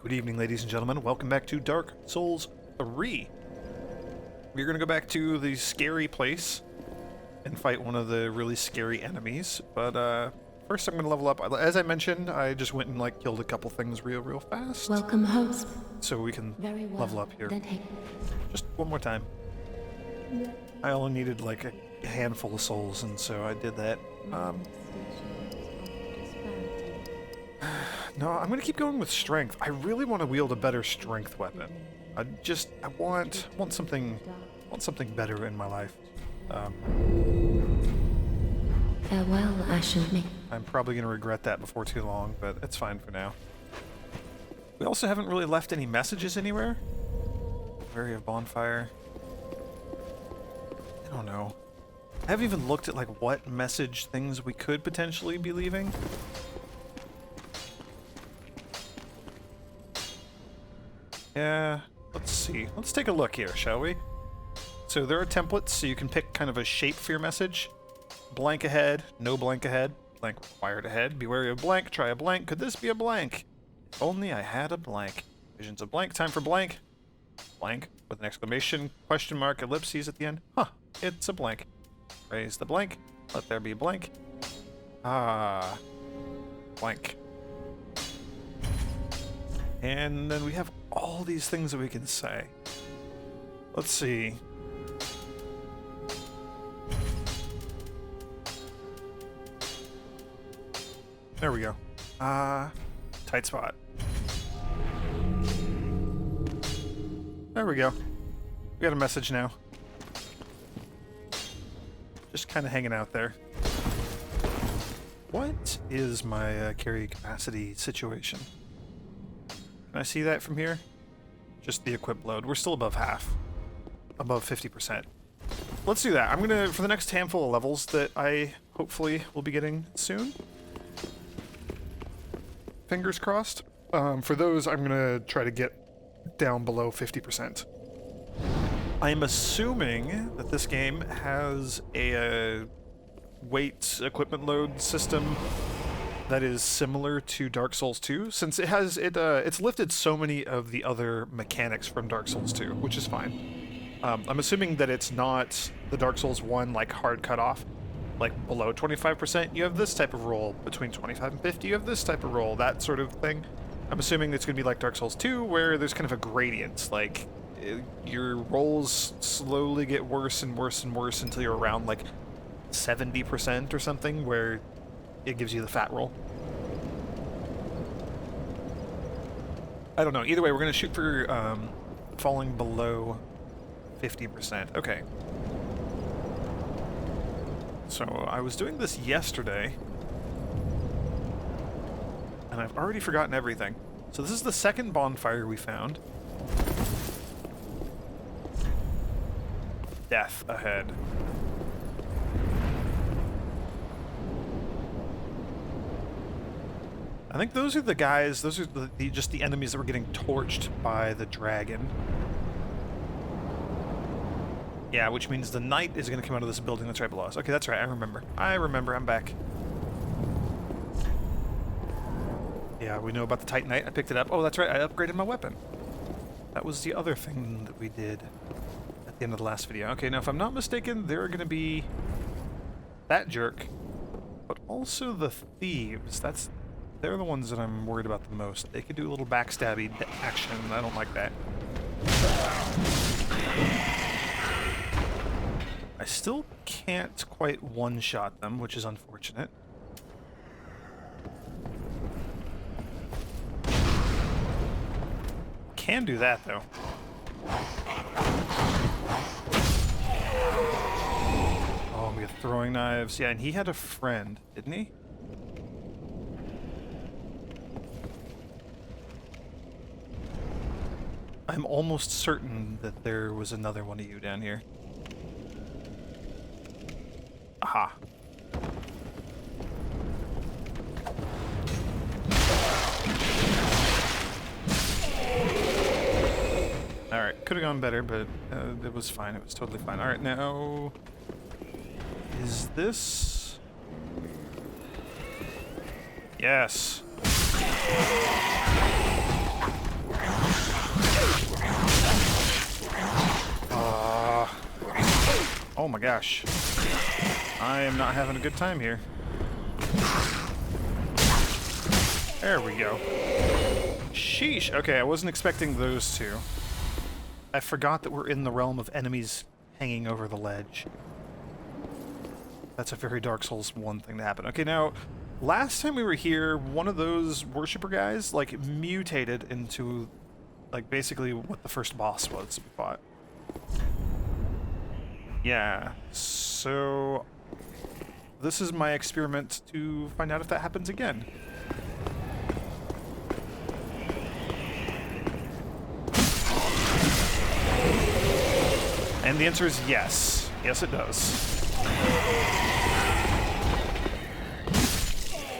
Good evening, ladies and gentlemen. Welcome back to Dark Souls 3. We're going to go back to the scary place and fight one of the really scary enemies. But first I'm going to level up. As I mentioned, I just went and killed a couple things real fast. Welcome, host. So we can Very well. level up here. Then hey. Just one more time. I only needed like a handful of souls, and so I did that. No, I'm gonna keep going with strength. I really want to wield a better strength weapon. I want something better in my life. Farewell, Ashen Me. I'm probably gonna regret that before too long, but it's fine for now. We also haven't really left any messages anywhere. Area of bonfire. I don't know. I haven't even looked at like what message things we could potentially be leaving. Yeah, let's see. Let's take a look here, shall we? So there are templates, so you can pick kind of a shape for your message. Blank ahead, no blank ahead, blank required ahead. Be wary of blank, try a blank. Could this be a blank? If only I had a blank. Visions of blank, time for blank. Blank, with an exclamation, question mark, ellipses at the end. Huh, it's a blank. Raise the blank, let there be blank. Ah, blank. And then we have all these things that we can say. Let's see. There we go. Tight spot. There we go. We got a message now. Just kind of hanging out there. What is my carry capacity situation? Can I see that from here? Just the equip load. We're still above half. Above 50%. Let's do that. I'm gonna, for the next handful of levels that I hopefully will be getting soon. Fingers crossed. For those, I'm gonna try to get down below 50%. I am assuming that this game has a weight equipment load system that is similar to Dark Souls 2, since it has it's lifted so many of the other mechanics from Dark Souls 2, which is fine. I'm assuming that it's not the Dark Souls 1 like hard cutoff, like below 25% you have this type of roll, between 25 and 50 you have this type of roll, that sort of thing. I'm assuming it's gonna be like Dark Souls 2, where there's kind of a gradient, like your rolls slowly get worse and worse and worse until you're around like 70% or something, where it gives you the fat roll. I don't know. Either way, we're going to shoot for falling below 50%. Okay. So I was doing this yesterday, and I've already forgotten everything. So this is the second bonfire we found. Death ahead. I think those are the guys, those are just the enemies that were getting torched by the dragon. Yeah, which means the knight is going to come out of this building that's right below us. Okay, that's right, I remember, I'm back. Yeah, we know about the Titan Knight, I picked it up. Oh, that's right, I upgraded my weapon. That was the other thing that we did at the end of the last video. Okay, now if I'm not mistaken, there are going to be that jerk, but also the thieves. They're the ones that I'm worried about the most. They could do a little backstabby action, and I don't like that. I still can't quite one-shot them, which is unfortunate. Can do that, though. Oh, we have throwing knives. Yeah, and he had a friend, didn't he? I'm almost certain that there was another one of you down here. Aha. Alright, could have gone better, but it was fine. It was totally fine. Alright, now... Is this... Yes. my gosh. I am not having a good time here. There we go. Sheesh. Okay, I wasn't expecting those two. I forgot that we're in the realm of enemies hanging over the ledge. That's a very Dark Souls 1 thing to happen. Okay, now, last time we were here, one of those worshipper guys, like, mutated into, like, basically what the first boss was we fought. Yeah, so this is my experiment to find out if that happens again. And the answer is yes. Yes, it does.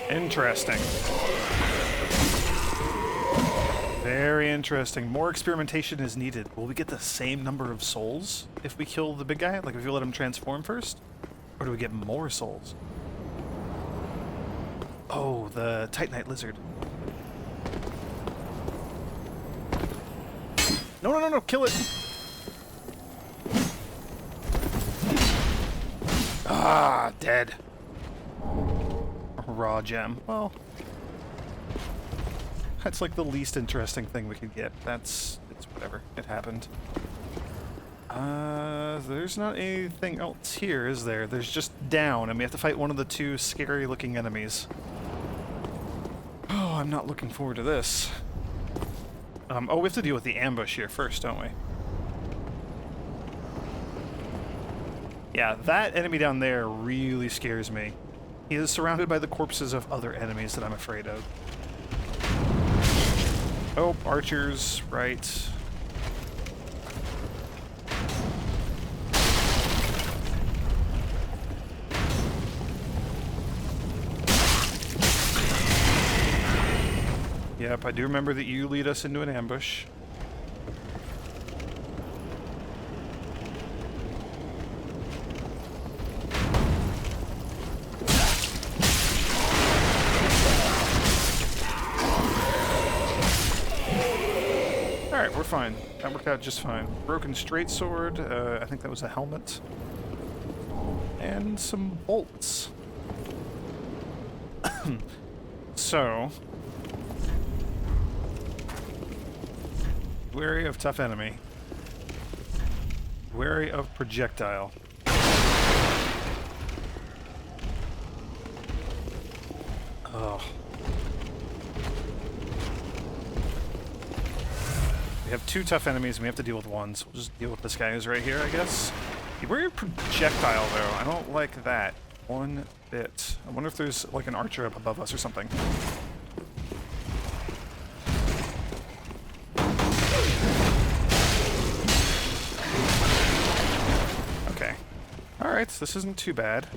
Interesting. Very interesting. More experimentation is needed. Will we get the same number of souls if we kill the big guy? Like if we let him transform first? Or do we get more souls? Oh, the Titanite lizard. No, no, no, no, kill it! Ah, dead. Raw gem. Well, that's like the least interesting thing we could get. It's whatever. It happened. There's not anything else here, is there? There's just down, and we have to fight one of the two scary-looking enemies. Oh, I'm not looking forward to this. Oh, we have to deal with the ambush here first, don't we? Yeah, that enemy down there really scares me. He is surrounded by the corpses of other enemies that I'm afraid of. Oh, archers, right. Yep, I do remember that you lead us into an ambush. Alright, we're fine. That worked out just fine. Broken straight sword, I think that was a helmet. And some bolts. So... wary of tough enemy. Wary of projectile. Oh. We have two tough enemies and we have to deal with one, so we'll just deal with this guy who's right here, I guess. Wary of projectile, though. I don't like that one bit. I wonder if there's, like, an archer up above us or something. Alright, this isn't too bad.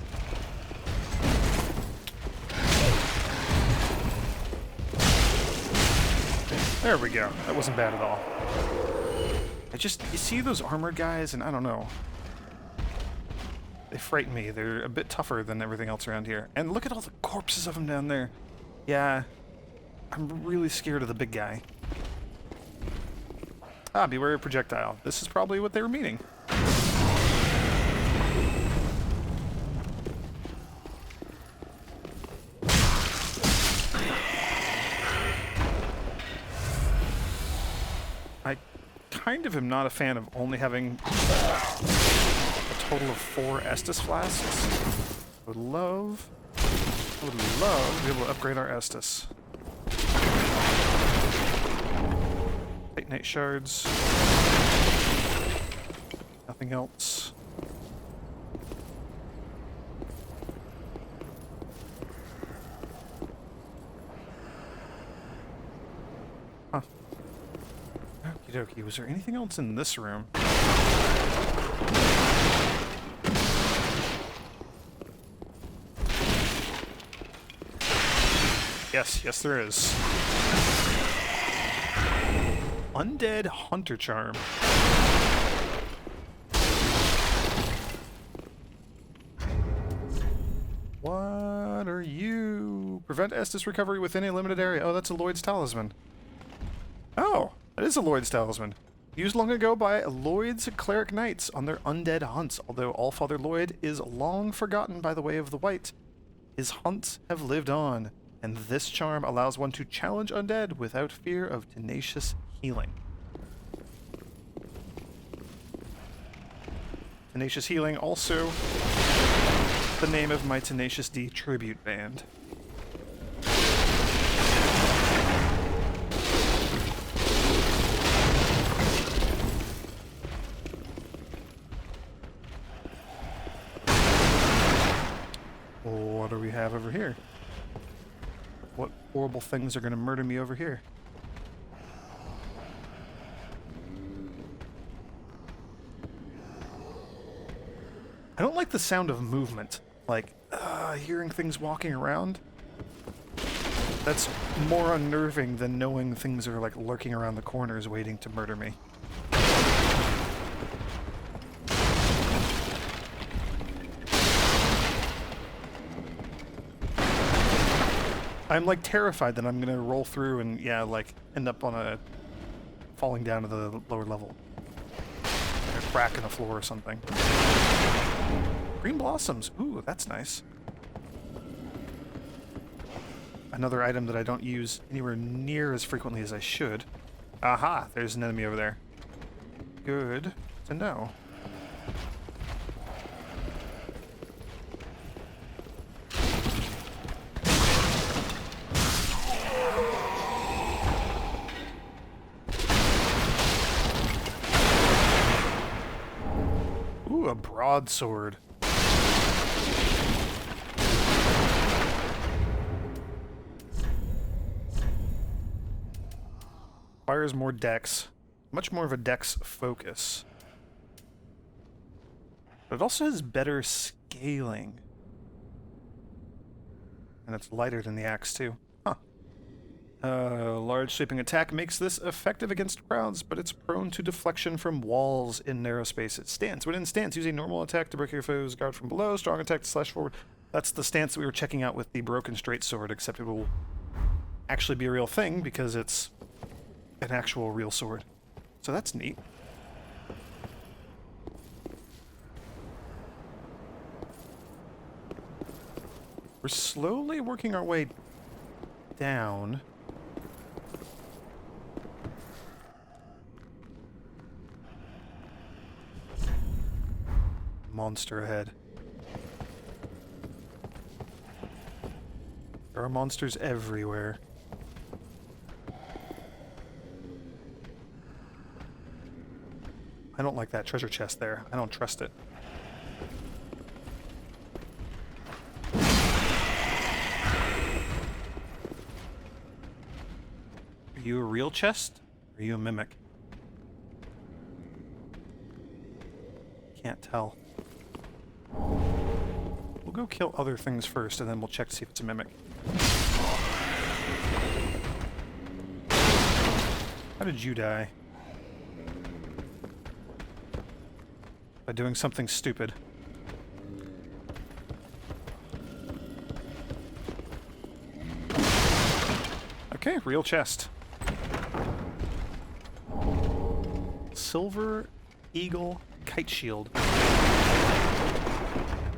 There we go. That wasn't bad at all. You see those armored guys, and I don't know. They frighten me. They're a bit tougher than everything else around here. And look at all the corpses of them down there. Yeah, I'm really scared of the big guy. Ah, beware of projectile. This is probably what they were meaning. Kind of am not a fan of only having a total of 4 Estus flasks. I would love to be able to upgrade our Estus. Titanite shards. Nothing else. Huh. Okie dokie, was there anything else in this room? Yes, there is. Undead Hunter Charm. What are you? Prevent Estus recovery within a limited area. Oh, that's a Lloyd's Talisman. Oh, that is a Lloyd's Talisman. Used long ago by Lloyd's cleric knights on their undead hunts. Although Allfather Lloyd is long forgotten by the way of the White, his hunts have lived on, and this charm allows one to challenge undead without fear of tenacious healing. Tenacious Healing, also the name of my Tenacious D tribute band. What do we have over here? What horrible things are going to murder me over here? I don't like the sound of movement. Like, hearing things walking around. That's more unnerving than knowing things are, like, lurking around the corners waiting to murder me. I'm, like, terrified that I'm gonna roll through and, yeah, like, end up on a... falling down to the lower level. Like a crack in the floor or something. Green blossoms. Ooh, that's nice. Another item that I don't use anywhere near as frequently as I should. Aha! There's an enemy over there. Good to know. Ooh, a broadsword. Requires more dex. Much more of a dex focus. But it also has better scaling. And it's lighter than the axe, too. Huh. Large sweeping attack makes this effective against crowds, but it's prone to deflection from walls in narrow spaces. Stance. When in stance, use a normal attack to break your foe's guard from below. Strong attack to slash forward. That's the stance that we were checking out with the broken straight sword, except it will actually be a real thing because it's an actual real sword. So that's neat. We're slowly working our way down. Monster ahead. There are monsters everywhere. I don't like that treasure chest there. I don't trust it. Are you a real chest? Or are you a mimic? Can't tell. We'll go kill other things first, and then we'll check to see if it's a mimic. How did you die? By doing something stupid. Okay, real chest. Silver Eagle Kite Shield. Are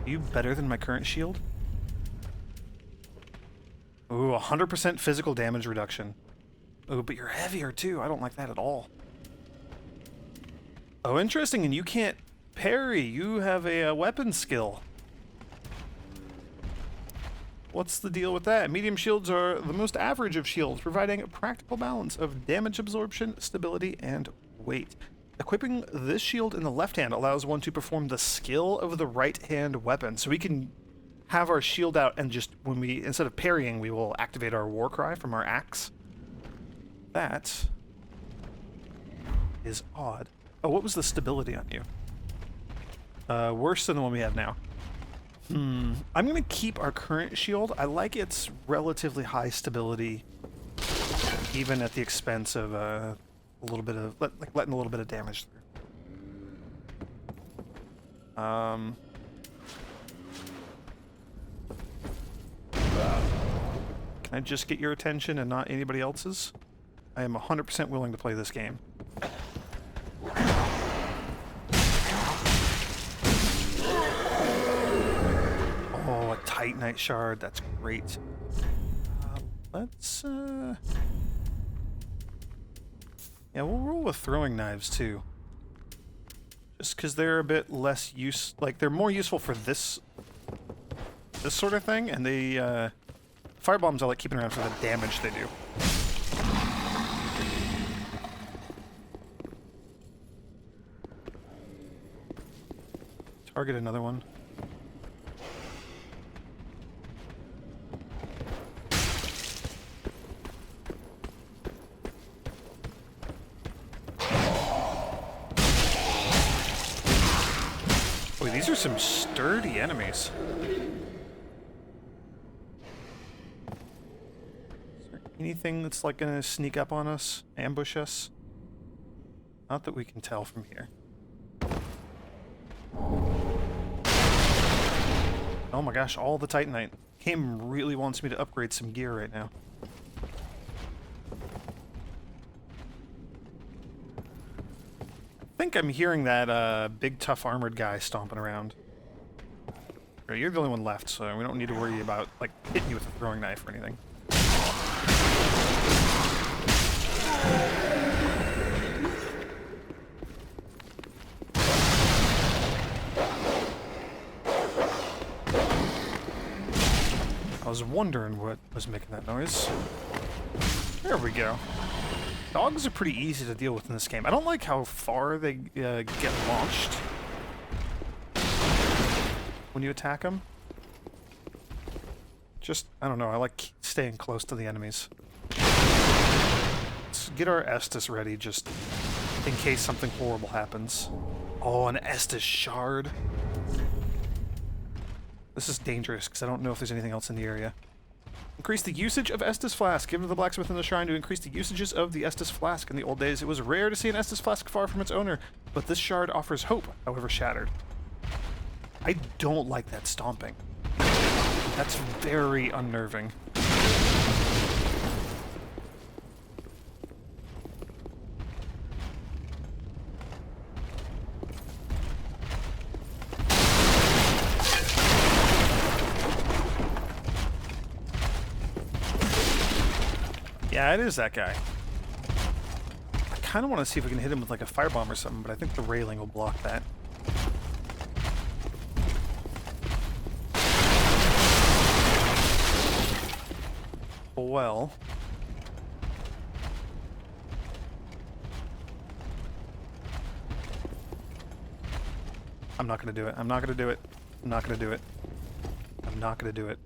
you better than my current shield? Ooh, 100% physical damage reduction. Ooh, but you're heavier too. I don't like that at all. Oh, interesting, and you can't parry. You have a weapon skill. What's the deal with that? Medium shields are the most average of shields, providing a practical balance of damage absorption, stability, and weight. Equipping this shield in the left hand allows one to perform the skill of the right hand weapon. So we can have our shield out and just, when we, instead of parrying, we will activate our war cry from our axe. That is odd. Oh, what was the stability on you? Worse than the one we have now. I'm gonna keep our current shield. I like its relatively high stability, even at the expense of a little bit of letting a little bit of damage through. Can I just get your attention and not anybody else's? I am 100% willing to play this game. Titanite shard. That's great. Let's... Yeah, we'll roll with throwing knives, too. Just because they're a bit less use... Like, they're more useful for this sort of thing, and they, firebombs I like keeping around for the damage they do. Target another one. Boy, these are some sturdy enemies. Is there anything that's like gonna sneak up on us, ambush us? Not that we can tell from here. Oh my gosh, all the Titanite. Game really wants me to upgrade some gear right now. I think I'm hearing that big tough armored guy stomping around. Right, you're the only one left, so we don't need to worry about like hitting you with a throwing knife or anything. I was wondering what was making that noise. There we go. Dogs are pretty easy to deal with in this game. I don't like how far they get launched when you attack them. Just, I don't know, I like staying close to the enemies. Let's get our Estus ready just in case something horrible happens. Oh, an Estus shard. This is dangerous, because I don't know if there's anything else in the area. Increase the usage of Estus Flask. Given to the blacksmith in the shrine to increase the usages of the Estus Flask. In the old days, it was rare to see an Estus Flask far from its owner, but this shard offers hope, however shattered. I don't like that stomping. That's very unnerving. Yeah, it is that guy. I kind of want to see if we can hit him with like a firebomb or something, but I think the railing will block that. Well. I'm not going to do it. I'm not going to do it. I'm not going to do it. I'm not going to do it.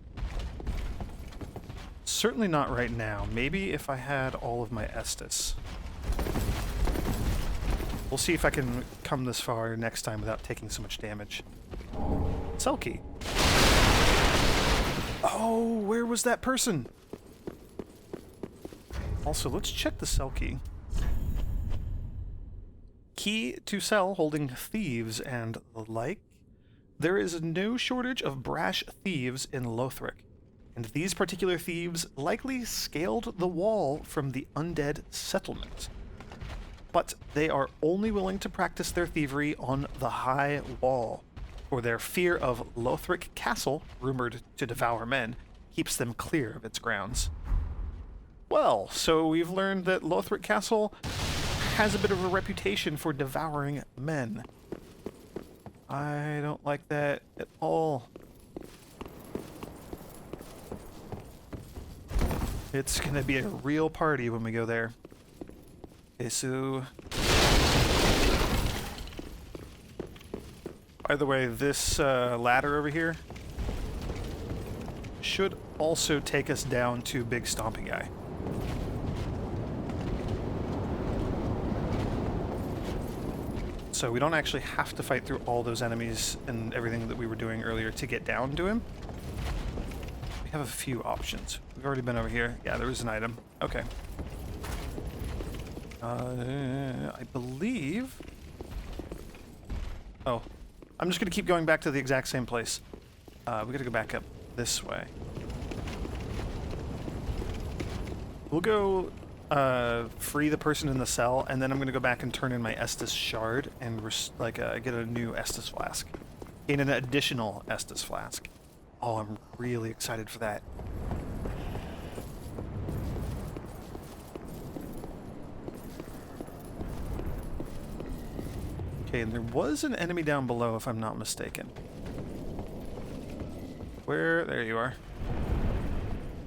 Certainly not right now. Maybe if I had all of my Estus. We'll see if I can come this far next time without taking so much damage. Cell key. Oh, where was that person? Also, let's check the cell key. Key to cell holding thieves and the like. There is no shortage of brash thieves in Lothric, and these particular thieves likely scaled the wall from the undead settlement. But they are only willing to practice their thievery on the high wall, for their fear of Lothric Castle, rumored to devour men, keeps them clear of its grounds. Well, so we've learned that Lothric Castle has a bit of a reputation for devouring men. I don't like that at all. It's gonna be a real party when we go there. Okay, so... By the way, this ladder over here should also take us down to Big Stompy Guy. So we don't actually have to fight through all those enemies and everything that we were doing earlier to get down to him. We have a few options. We've already been over here. Yeah, there was an item. Okay. I believe... Oh. I'm just going to keep going back to the exact same place. We got to go back up this way. We'll go free the person in the cell, and then I'm going to go back and turn in my Estus shard and get a new Estus flask. Gain an additional Estus flask. Oh, I'm really excited for that. Okay, and there was an enemy down below, if I'm not mistaken. Where? There you are.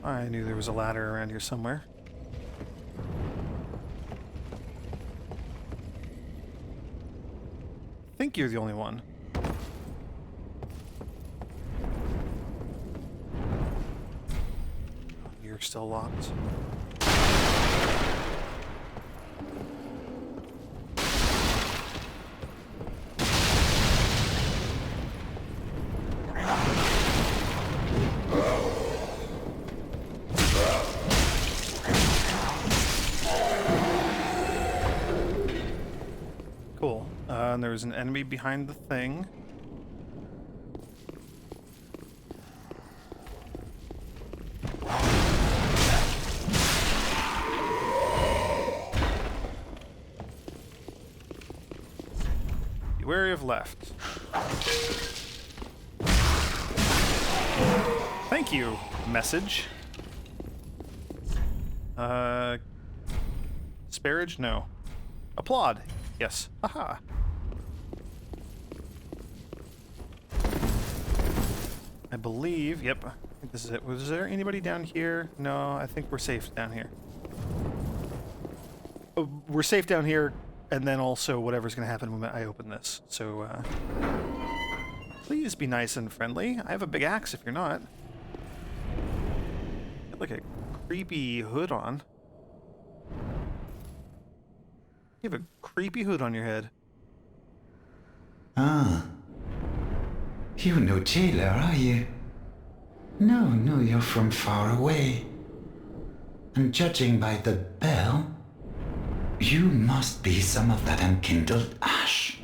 I knew there was a ladder around here somewhere. I think you're the only one. You're still locked. Cool. And there's an enemy behind the thing. Be wary of left. Thank you, message. Disparage? No. Applaud. Yes. Haha. I believe, yep, I think this is it. Was there anybody down here? No, I think we're safe down here. Oh, we're safe down here, and then also whatever's going to happen when I open this. So, please be nice and friendly. I have a big axe if you're not. Got like a creepy hood on. You have a creepy hood on your head. Ah. You're no jailer, are you? No, you're from far away. And judging by the bell, you must be some of that unkindled ash.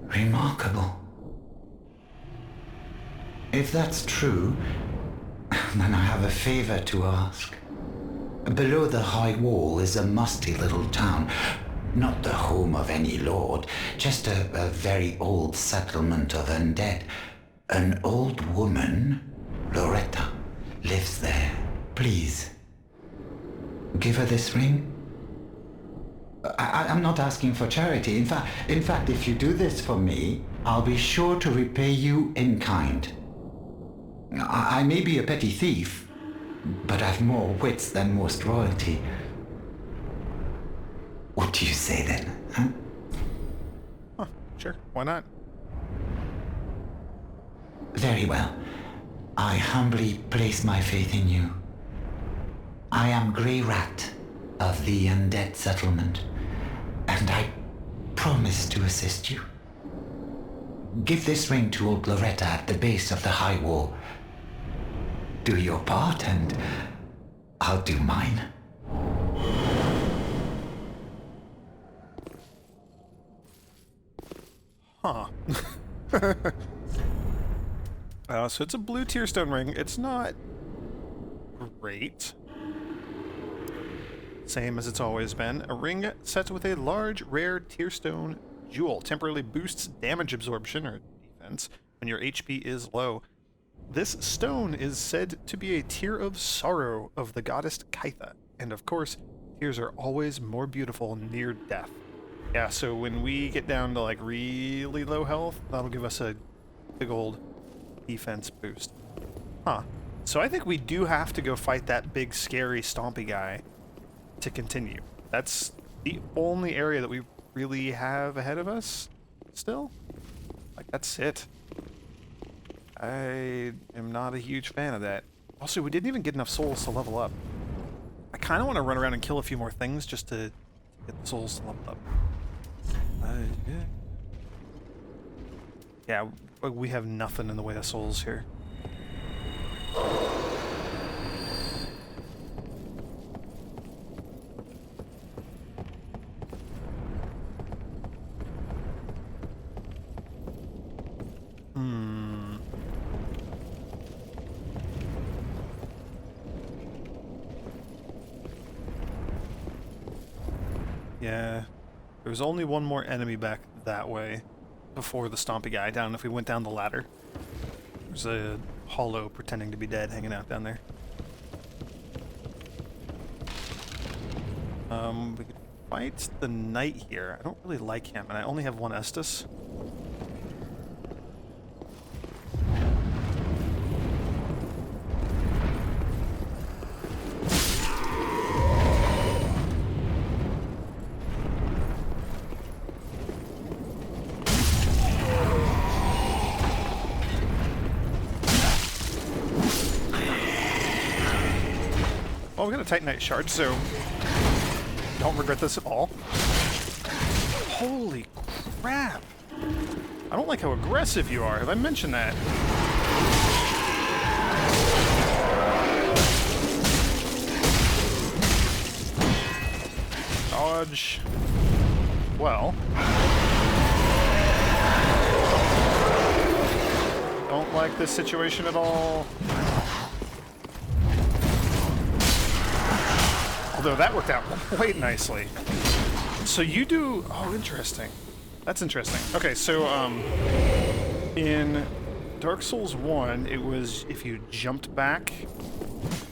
Remarkable. If that's true, then I have a favor to ask. Below the high wall is a musty little town. Not the home of any lord, just a very old settlement of undead. An old woman, Loretta, lives there. Please, give her this ring. I'm not asking for charity. In fact, if you do this for me, I'll be sure to repay you in kind. I may be a petty thief, but I've more wits than most royalty. What do you say then, huh? Huh, sure, why not? Very well. I humbly place my faith in you. I am Greirat of the undead settlement, and I promise to assist you. Give this ring to old Loretta at the base of the high wall. Do your part, and I'll do mine. Huh. So it's a blue tearstone ring. It's not great. Same as it's always been. A ring set with a large, rare tearstone jewel. Temporarily boosts damage absorption or defense when your HP is low. This stone is said to be a tear of sorrow of the goddess Kaitha. And of course, tears are always more beautiful near death. Yeah, so when we get down to like really low health, that'll give us a big old defense boost. Huh. So I think we do have to go fight that big scary stompy guy to continue. That's the only area that we really have ahead of us still. Like, that's it. I am not a huge fan of that. Also, we didn't even get enough souls to level up. I kind of want to run around and kill a few more things just to get the souls to level up. Yeah, we have nothing in the way of souls here. Yeah. There was only one more enemy back that way before the stompy guy, down if we went down the ladder. There's a hollow pretending to be dead hanging out down there. We could fight the knight here. I don't really like him, and I only have one Estus. Well, we got a Titanite shard, so don't regret this at all. Holy crap! I don't like how aggressive you are. Have I mentioned that? Dodge. Well. Don't like this situation at all. Although that worked out quite nicely. So you do... Oh, interesting. That's interesting. Okay, so, in Dark Souls 1, it was if you jumped back,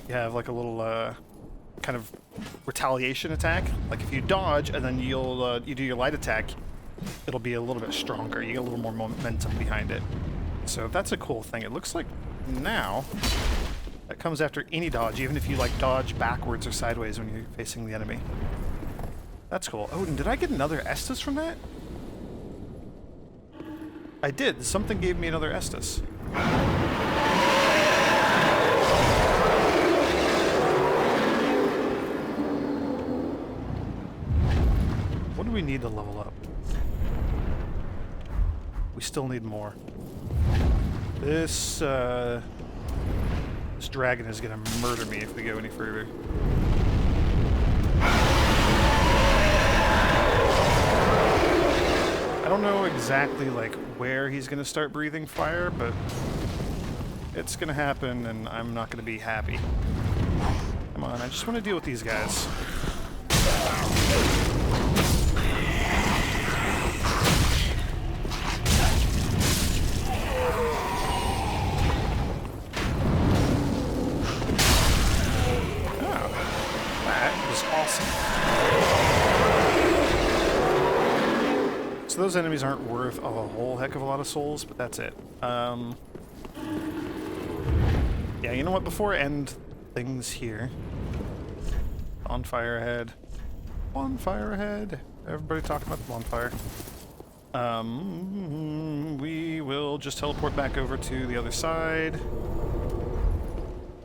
you have like a little, kind of retaliation attack. Like if you dodge and then you'll, you do your light attack, it'll be a little bit stronger. You get a little more momentum behind it. So that's a cool thing. It looks like now... that comes after any dodge, even if you, like, dodge backwards or sideways when you're facing the enemy. That's cool. Oh, and did I get another Estus from that? I did. Something gave me another Estus. What do we need to level up? We still need more. This dragon is gonna murder me if we go any further. I don't know exactly, like, where he's gonna start breathing fire, but it's gonna happen, and I'm not gonna be happy. Come on, I just want to deal with these guys. So those enemies aren't worth a whole heck of a lot of souls, but that's it. Yeah, you know what? Before I end things here... Bonfire ahead. Bonfire ahead. Everybody talking about the bonfire. We will just teleport back over to the other side.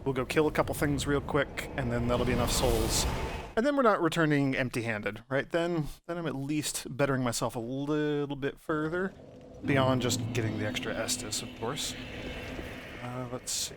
We'll go kill a couple things real quick, and then that'll be enough souls. And then we're not returning empty-handed, right? Then I'm at least bettering myself a little bit further, beyond just getting the extra Estus, of course. Let's see.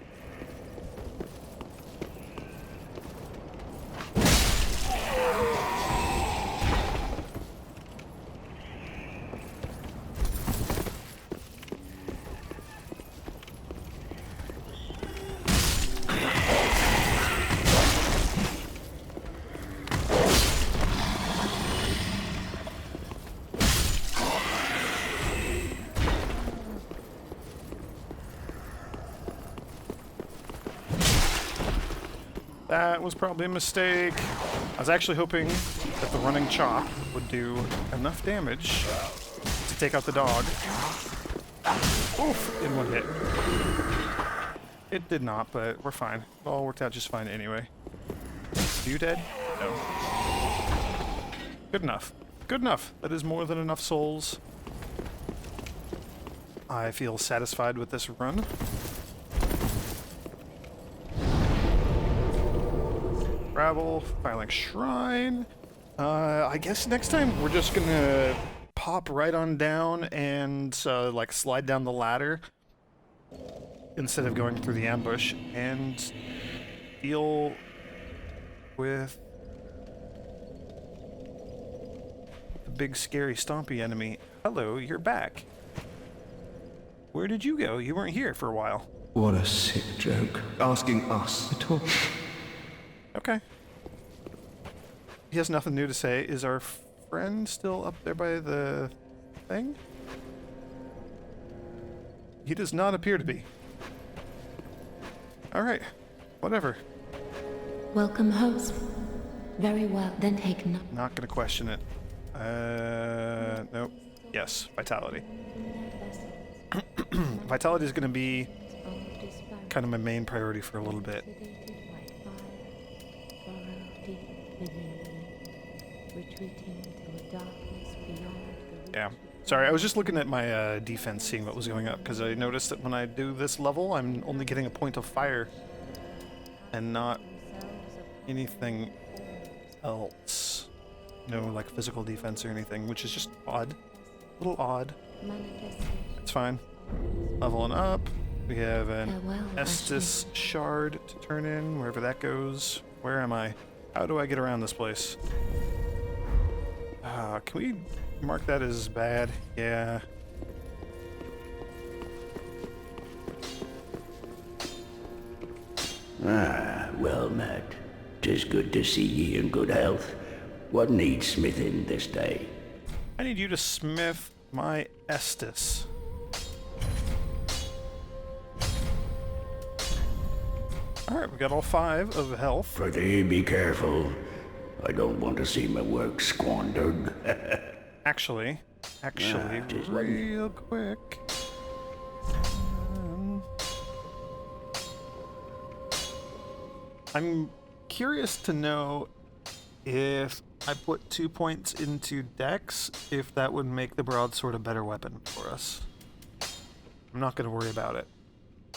That was probably a mistake. I was actually hoping that the running chop would do enough damage to take out the dog. Oof, in one hit. It did not, but we're fine. It all worked out just fine anyway. Are you dead? No. Good enough. Good enough. That is more than enough souls. I feel satisfied with this run. Travel, Firelink Shrine. I guess next time we're just gonna pop right on down and like slide down the ladder instead of going through the ambush and deal with the big scary stompy enemy. Hello, you're back. Where did you go? You weren't here for a while. What a sick joke. Asking us to talk. Okay. He has nothing new to say. Is our friend still up there by the thing? He does not appear to be. Alright. Whatever. Welcome, host. Very well, then take note. Not gonna question it. Nope. Yes, vitality. Vitality is gonna be kind of my main priority for a little bit. Yeah. Sorry, I was just looking at my defense, seeing what was going up, because I noticed that when I do this level, I'm only getting a point of fire and not anything else. No, like, physical defense or anything, which is just odd. A little odd. It's fine. Leveling up. We have an Estus shard to turn in, wherever that goes. Where am I? How do I get around this place? Can we mark that as bad? Yeah. Ah, well met. 'Tis good to see ye in good health. What needs smithing this day? I need you to smith my Estus. Alright, we got all 5 of health. Prithee, be careful. I don't want to see my work squandered. Actually, just real quick. I'm curious to know if I put 2 points into Dex, if that would make the broadsword a better weapon for us. I'm not going to worry about it.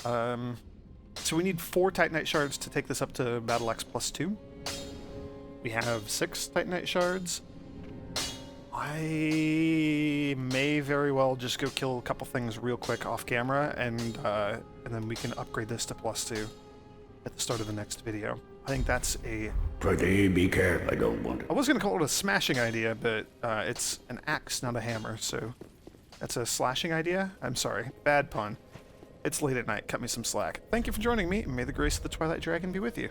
So we need 4 Titanite shards to take this up to Battle Axe +2. We have 6 Titanite shards. I may very well just go kill a couple things real quick off camera, and then we can upgrade this to +2 at the start of the next video. I think that's a... Prithee, be careful. I don't want to... I was going to call it a smashing idea, but it's an axe, not a hammer, so... That's a slashing idea? I'm sorry. Bad pun. It's late at night. Cut me some slack. Thank you for joining me, and may the grace of the Twilight Dragon be with you.